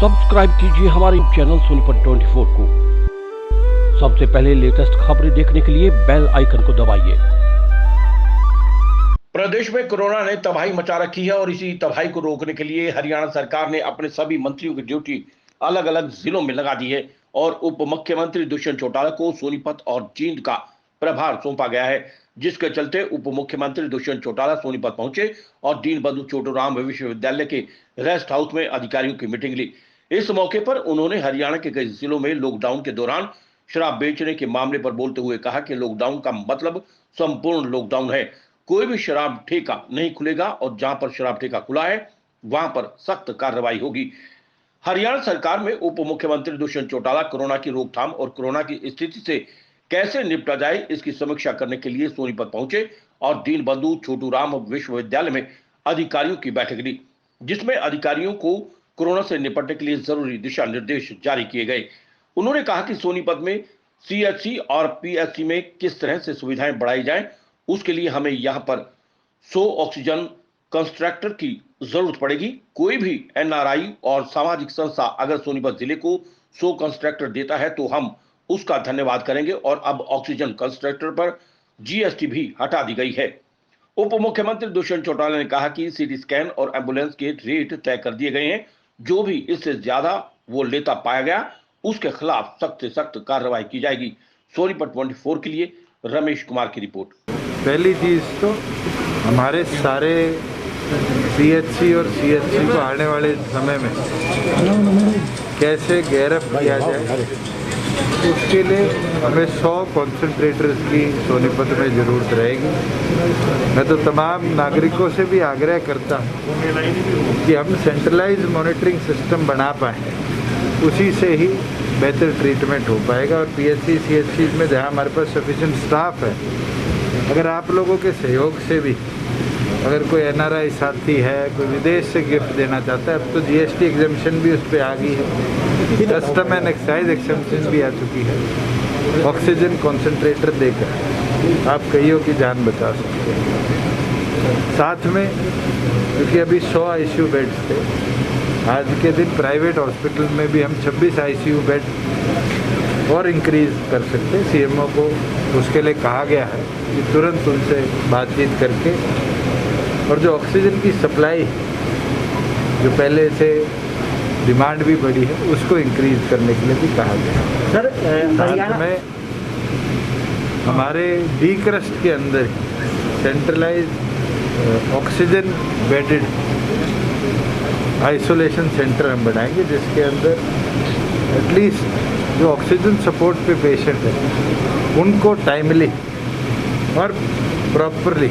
Subscribe कीजिए हमारे channel Sonipat 24 को। सबसे पहले लेटेस्ट खबरें देखने के लिए बेल आइकन को दबाइए। प्रदेश में कोरोना ने तबाही मचा रखी है और इसी तबाही को रोकने के लिए हरियाणा सरकार ने अपने सभी मंत्रियों की ड्यूटी अलग अलग जिलों में लगा दी है और उप मुख्यमंत्री दुष्यंत चौटाला को सोनीपत और जींद का प्रभार सौंपा गया है, जिसके चलते उप मुख्यमंत्री दुष्यंत चौटाला सोनीपत पहुंचे और दीनबंधु छोटूराम विश्वविद्यालय के रेस्ट हाउस में अधिकारियों की मीटिंग ली। इस मौके पर उन्होंने हरियाणा के कई जिलों में लॉकडाउन के दौरान शराब बेचने के मामले पर बोलते हुए कहा कि लॉकडाउन का मतलब संपूर्ण लॉकडाउन है, कोई भी शराब ठेका नहीं खुलेगा और जहां पर शराब ठेका खुला है वहां पर सख्त कार्रवाई होगी। हरियाणा सरकार में उप मुख्यमंत्री दुष्यंत चौटाला कोरोना की रोकथाम और कोरोना की स्थिति से कैसे निपटा जाए इसकी समीक्षा करने के लिए सोनीपत पहुंचे और दीनबंधु छोटूराम विश्वविद्यालय में अधिकारियों की बैठक ली, जिसमें अधिकारियों को कोरोना से निपटने के लिए जरूरी दिशा निर्देश जारी किए गए। उन्होंने कहा कि सोनीपत में सीएचसी और पीएचसी में किस तरह से सुविधाएं बढ़ाई जाएं, उसके लिए हमें यहां पर 100 ऑक्सीजन कंस्ट्रक्टर की जरूरत पड़ेगी। कोई भी एनआरआई और सामाजिक संस्था अगर सोनीपत जिले को 100 कंस्ट्रक्टर देता है तो हम उसका धन्यवाद करेंगे और अब ऑक्सीजन कंस्ट्रक्टर पर जीएसटी भी हटा दी गई है। उप मुख्यमंत्री दुष्यंत चौटाला ने कहा कि सीटी स्कैन और एम्बुलेंस के रेट तय कर दिए गए हैं, जो भी इससे ज्यादा वो लेता पाया गया उसके खिलाफ सख्त से सख्त कार्रवाई की जाएगी। सोनीपत 24 के लिए रमेश कुमार की रिपोर्ट। पहली चीज तो हमारे सारे पीएचसी और सीएचसी को आने वाले समय में कैसे गैरअप किया जाए, उसके लिए हमें 100 कॉन्सेंट्रेटर्स की सोनीपत में ज़रूरत रहेगी। मैं तो तमाम नागरिकों से भी आग्रह करता हूँ कि हम सेंट्रलाइज मॉनिटरिंग सिस्टम बना पाएँ, उसी से ही बेहतर ट्रीटमेंट हो पाएगा। और पीएचसी सीएचसी में जहाँ हमारे पास सफिशिएंट स्टाफ है, अगर आप लोगों के सहयोग से भी अगर कोई एनआरआई साथी है, कोई विदेश से गिफ्ट देना चाहता है, अब तो जीएसटी एग्जम्पशन भी उस पर आ गई है, कस्टम एंड एक्साइज एग्जम्पशन भी आ चुकी है। ऑक्सीजन कॉन्सेंट्रेटर देकर आप कईयों की जान बचा सकते हैं। साथ में क्योंकि अभी 100 आईसीयू बेड्स थे, आज के दिन प्राइवेट हॉस्पिटल में भी हम 26 आईसीयू बेड और इंक्रीज कर सकते हैं। सीएमओ को उसके लिए कहा गया है कि तुरंत उनसे बातचीत करके और जो ऑक्सीजन की सप्लाई जो पहले से डिमांड भी बढ़ी है उसको इंक्रीज करने के लिए भी कहा गया है। सर साथ में हमारे डी क्रस्ट के अंदर centralise oxygen bedded isolation centre हम बनाएंगे, जिसके अंदर एटलीस्ट जो ऑक्सीजन सपोर्ट पे पेशेंट है उनको टाइमली और प्रॉपरली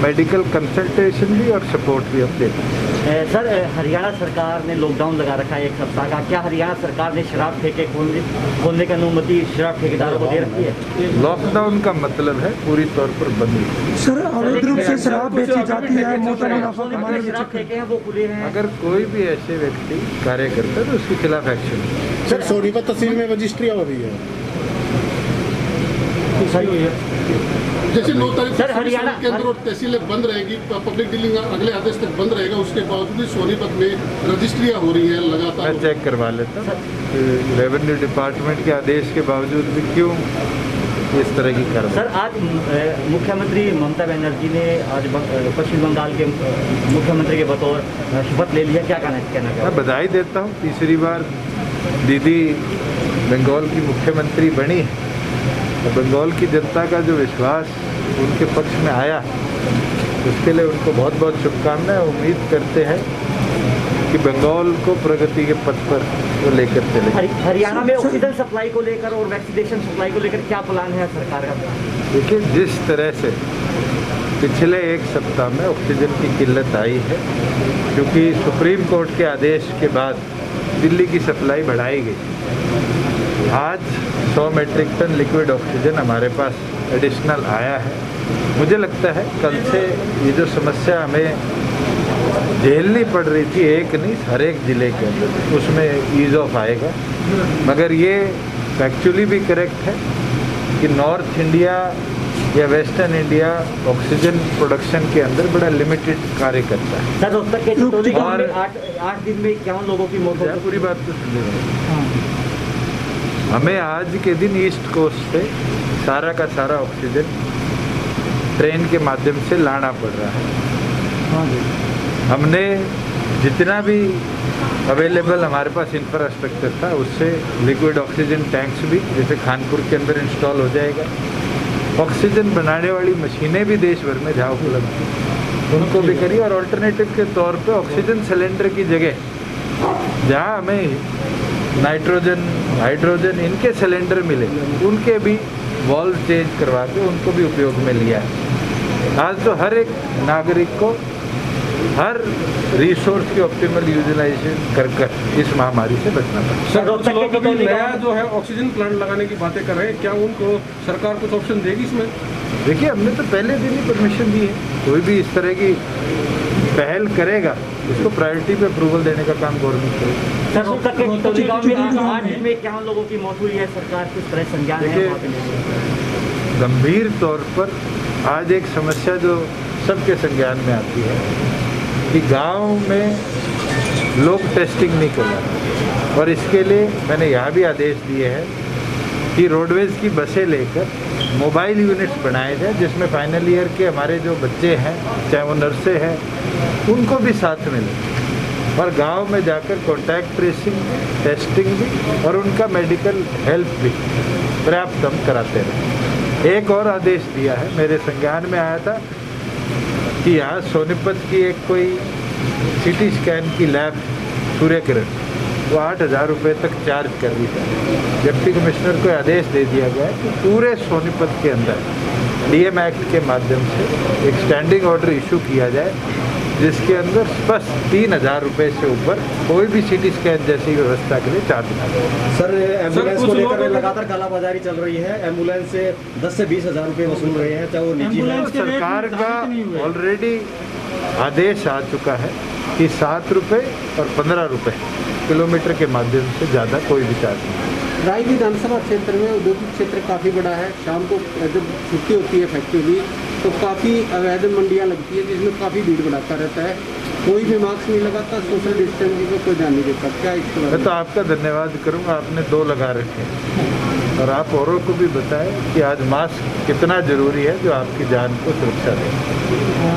मेडिकल कंसल्टेशन भी और सपोर्ट भी हम देते हैं। सर हरियाणा सरकार ने लॉकडाउन लगा रखा है 1 सप्ताह का, क्या हरियाणा सरकार ने शराब ठेके खोलने की अनुमति शराब ठेकेदारों को दे रखी है? लॉकडाउन का मतलब है पूरी तौर पर बंद। सर अवैध रूप से शराब बेची जाती है, मोटा मुनाफा कमाने के शराब ठेके हैं वो खुले हैं। अगर कोई भी ऐसे व्यक्ति कार्य करता है तो उसके खिलाफ एक्शन। सर सोनीपत तहसील में रजिस्ट्री हो रही है, जैसे 9 तारीख सर हरियाणा के अंदर तहसीलें बंद रहेगी, पब्लिक डीलिंग अगले आदेश तक बंद रहेगा, उसके बावजूद भी सोनीपत में रजिस्ट्रियाँ हो रही हैं लगातार। मैं चेक करवा लेता हूँ रेवेन्यू डिपार्टमेंट के आदेश के बावजूद भी क्यों इस तरह की कार्रवाई। सर आज मुख्यमंत्री ममता बनर्जी ने आज पश्चिम बंगाल के मुख्यमंत्री के बतौर शपथ ले लिया, क्या कहना मैं बधाई देता हूँ। तीसरी बार दीदी बंगाल की मुख्यमंत्री बनी है, तो बंगाल की जनता का जो विश्वास उनके पक्ष में आया उसके लिए उनको बहुत बहुत शुभकामनाएं। उम्मीद करते हैं कि बंगाल को प्रगति के पथ पर वो लेकर चले। हरियाणा में ऑक्सीजन सप्लाई को लेकर और वैक्सीनेशन सप्लाई को लेकर क्या प्लान है सरकार का? देखिए, जिस तरह से पिछले 1 सप्ताह में ऑक्सीजन की किल्लत आई है, क्योंकि सुप्रीम कोर्ट के आदेश के बाद दिल्ली की सप्लाई बढ़ाई गई। आज 100 मेट्रिक टन लिक्विड ऑक्सीजन हमारे पास एडिशनल आया है। मुझे लगता है कल से ये जो समस्या हमें झेलनी पड़ रही थी, एक नहीं हर एक ज़िले के अंदर, उसमें ईज ऑफ आएगा। मगर ये फैक्चुअली भी करेक्ट है कि नॉर्थ इंडिया या वेस्टर्न इंडिया ऑक्सीजन प्रोडक्शन के अंदर बड़ा लिमिटेड कार्य करता है। सर रोहतक के चितौली गांव और- में 8 दिन में 51 लोगों की मौत हो गई। पूरी बात तो सुनिए। हमें आज के दिन ईस्ट कोस्ट से सारा का सारा ऑक्सीजन ट्रेन के माध्यम से लाना पड़ रहा है। हमने जितना भी अवेलेबल हमारे पास इंफ्रास्ट्रक्चर था उससे लिक्विड ऑक्सीजन टैंक्स भी जैसे खानपुर के अंदर इंस्टॉल हो जाएगा। ऑक्सीजन बनाने वाली मशीनें भी देश भर में जहाँ उपलब्ध हैं उनको भी करिए, और अल्टरनेटिव के तौर पे ऑक्सीजन सिलेंडर की जगह जहाँ हमें नाइट्रोजन हाइड्रोजन इनके सिलेंडर मिले उनके भी वॉल्व चेंज करवा के उनको भी उपयोग में लिया है। आज तो हर एक नागरिक को हर रिसोर्स की ऑप्टिमल यूटिलाइजेशन कर इस महामारी से बचना पड़ता। सर कुछ लोग अभी नया जो है ऑक्सीजन प्लांट लगाने की बातें कर रहे हैं, क्या उनको सरकार कुछ ऑप्शन देगी इसमें? देखिए, हमने तो पहले दिन ही परमिशन दी है। कोई भी इस तरह की पहल करेगा उसको प्रायोरिटी पे अप्रूवल देने का काम गवर्नमेंट करेगी। सर रोहतक के चितौली गांव में 8 दिन में 51 लोगों की मौत हुई है, सरकार किस तरह संज्ञान है वहाँ पे नहीं? गंभीर तौर पर आज एक समस्या जो सबके संज्ञान में आती है कि गांव में लोग टेस्टिंग नहीं कर रहे, और इसके लिए मैंने यहाँ भी आदेश दिए हैं कि रोडवेज़ की बसें लेकर मोबाइल यूनिट्स बनाए जाए जिसमें फाइनल ईयर के हमारे जो बच्चे हैं चाहे वो नर्सें हैं उनको भी साथ में लें, और गांव में जाकर कॉन्टैक्ट ट्रेसिंग टेस्टिंग भी और उनका मेडिकल हेल्प भी पर्याप्त हम कराते रहें। एक और आदेश दिया है, मेरे संज्ञान में आया था कि यहाँ सोनीपत की एक कोई सीटी स्कैन की लैब सूर्य किरण वो 8,000 रुपये तक चार्ज कर रही है। डिप्टी कमिश्नर को आदेश दे दिया गया कि पूरे सोनीपत के अंदर डीएम एक्ट के माध्यम से एक स्टैंडिंग ऑर्डर इशू किया जाए जिसके अंदर स्पष्ट 3,000 रुपये से ऊपर कोई भी सीटी स्कैन जैसी व्यवस्था के लिए चार्ज ना करें। सर एम्बुलेंस कुछ को लेकर लोगों लगातार कालाबाजारी चल रही है। एम्बुलेंस से 10 से 20,000 रुपये वसूल रहे हैं, चाहे वो निजी है। सरकार का ऑलरेडी आदेश आ चुका है कि 7 रुपये और 15 रुपये किलोमीटर के माध्यम से ज़्यादा कोई भी चार्ज नहीं। राय विधानसभा क्षेत्र में औद्योगिक क्षेत्र काफ़ी बड़ा है। शाम को जब छुट्टी होती है फैक्ट्री की तो काफ़ी अवैध मंडियाँ लगती है जिसमें काफ़ी भीड़ भड़ाका रहता है। कोई भी मास्क नहीं लगाता, सोशल डिस्टेंसिंग को कोई ध्यान नहीं देता। क्या इसके बारे में? मैं तो आपका धन्यवाद करूंगा, आपने 2 लगा रखे हैं, और आप औरों को भी बताएं कि आज मास्क कितना ज़रूरी है जो आपकी जान को सुरक्षा दे।